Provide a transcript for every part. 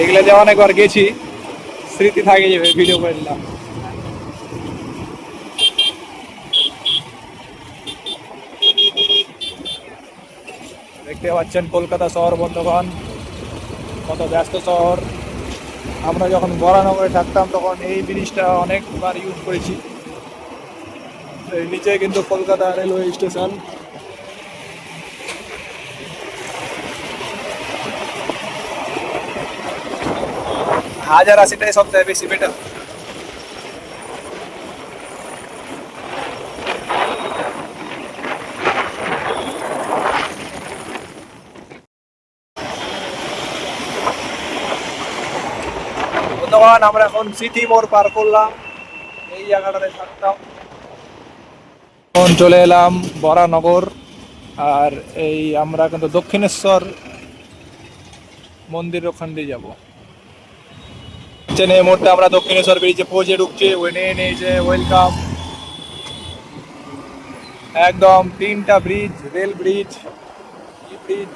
এগুলোতে অনেকবার গেছি, স্মৃতি থাকে যাবে, ভিডিও করে দিলাম। দেখতে পাচ্ছেন কলকাতা শহর বন্ধুগণ, কত ব্যস্ত শহর। আমরা যখন বরানগরে থাকতাম তখন এই ব্রিজটা অনেকবার ইউজ করেছি। এই নিচে কিন্তু কলকাতা রেলওয়ে স্টেশন। হাজার আশিটাই সবচেয়ে বেশি বেটার। বন্ধুগণ, আমরা এখন সিটি মোড় পার করলাম, এই জায়গাটাতে থাকতাম। এখন চলে এলাম বরানগর, আর এই আমরা কিন্তু দক্ষিণেশ্বর মন্দির ওখান দিয়ে যাবো। এই মুহূর্তে আমরা দক্ষিণেশ্বর ব্রিজে পৌঁছে ঢুকছি। ওই যে ওয়েলকাম, একদম 3টা ব্রিজ, রেল ব্রিজ, ব্রিজ,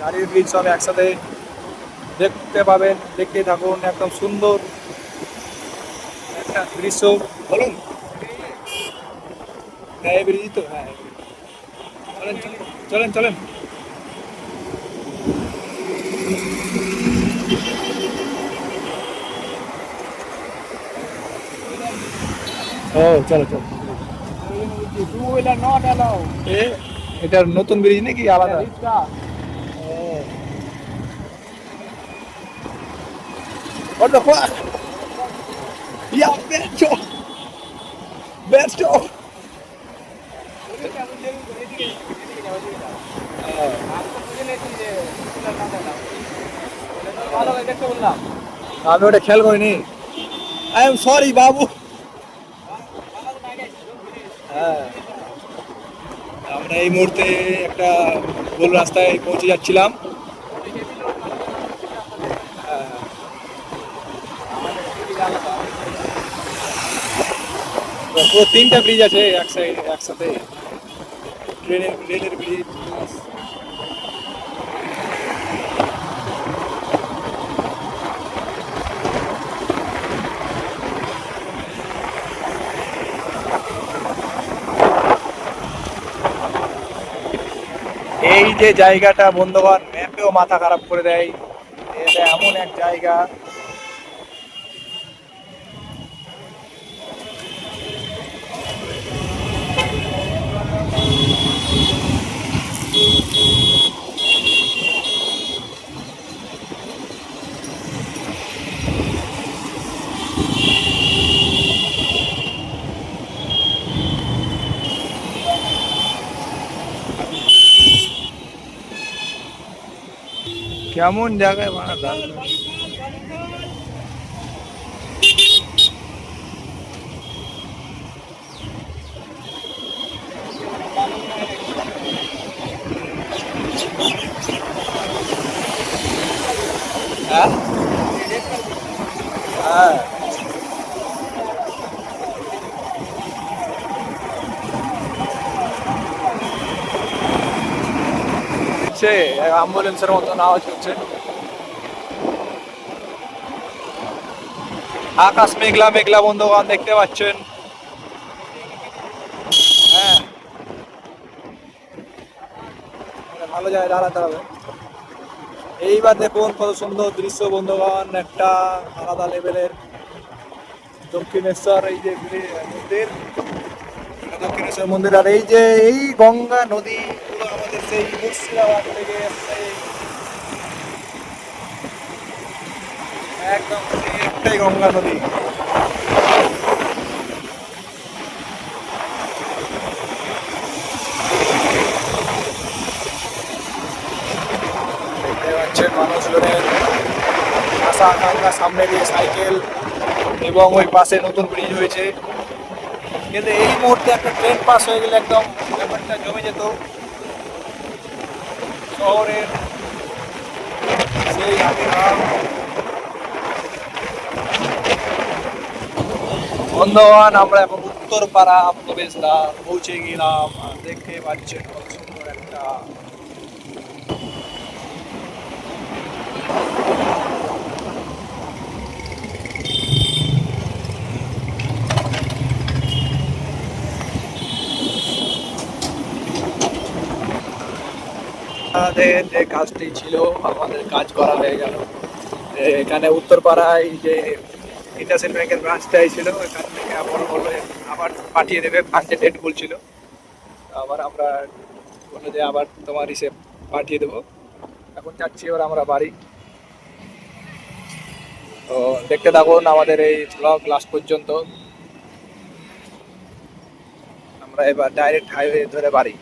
গাড়ির ব্রিজ সব একসাথে দেখতে পাবেন। দেখতে থাকুন, একদম সুন্দর একটা দৃশ্য। বলুন, হ্যাঁ এই ব্রিজ তো, হ্যাঁ চলেন চলেন চলেন। ও চলো চলো। এটার নতুন ব্রিজ নাকি আলাদা? What the fuck? Yeah, Besto! Besto! আমি ওটা খেয়াল করিনি। আই এম সরি বাবু। হ্যাঁ, আমরা এই মুহূর্তে একটা ভুল রাস্তায় পৌঁছে যাচ্ছিলাম। পুরো 3টা ব্রিজ আছে একসাথে, রেলের ব্রিজ। এই যে জায়গাটা বন্ধুগণ, ম্যাপেও মাথা খারাপ করে দেয়। এটা এমন এক জায়গা, কেমন জায়গায় বানাতে। হ্যাঁ হ্যাঁ, অ্যাম্বুলেন্সের মতন আওয়াজ হচ্ছে। আকাশ মেঘলা মেঘলা বন্ধুগণ, দেখতে পাচ্ছেন। হ্যাঁ, ভালো জায়গায় দাঁড়াতে হবে। এইবার দেখুন কত সুন্দর দৃশ্য বন্ধুগণ, একটা আলাদা লেভেলের। দক্ষিণেশ্বর, এই যে মন্দির, দক্ষিণেশ্বর মন্দির, আর এই যে এই গঙ্গা নদী, পুরো আমাদের সেই মুর্শিদাবাদ থেকে এসছে, একদম সেই একটাই গঙ্গা নদী। দেখতে পাচ্ছেন মানুষজনের আশা আকাঙ্ক্ষা, সামনে দিয়ে সাইকেল, এবং ওই পাশে নতুন ব্রিজ হয়েছে। কিন্তু এই মুহূর্তে একটা ট্রেন পাস হয়ে গেলে একদম ব্যাপারটা জমে যেত। শহরের সেই আগে বন্ধুগণ, আমরা এখন উত্তরপাড়া প্রবেশদ্বার পৌঁছে গেলাম। আর দেখতে পাচ্ছেন কত সুন্দর একটা আমাদের যে কাজটি ছিল, আমাদের কাজ করা হয়ে গেল। এখানে উত্তরপাড়ায় যে ইন্ডাসইন্ড ব্যাংকের ব্রাঞ্চটাই ছিল, এখান থেকে আবার বললো আবার পাঠিয়ে দেবে, ফান্ডে ডেট বলছিল। আবার আমরা বললো যে আবার তোমার হিসেব পাঠিয়ে দেবো। এখন যাচ্ছি এবার আমরা বাড়ি। তো দেখতে থাকুন আমাদের এই ব্লগ লাস্ট পর্যন্ত। আমরা এবার ডাইরেক্ট হাইওয়ে ধরে বাড়ি।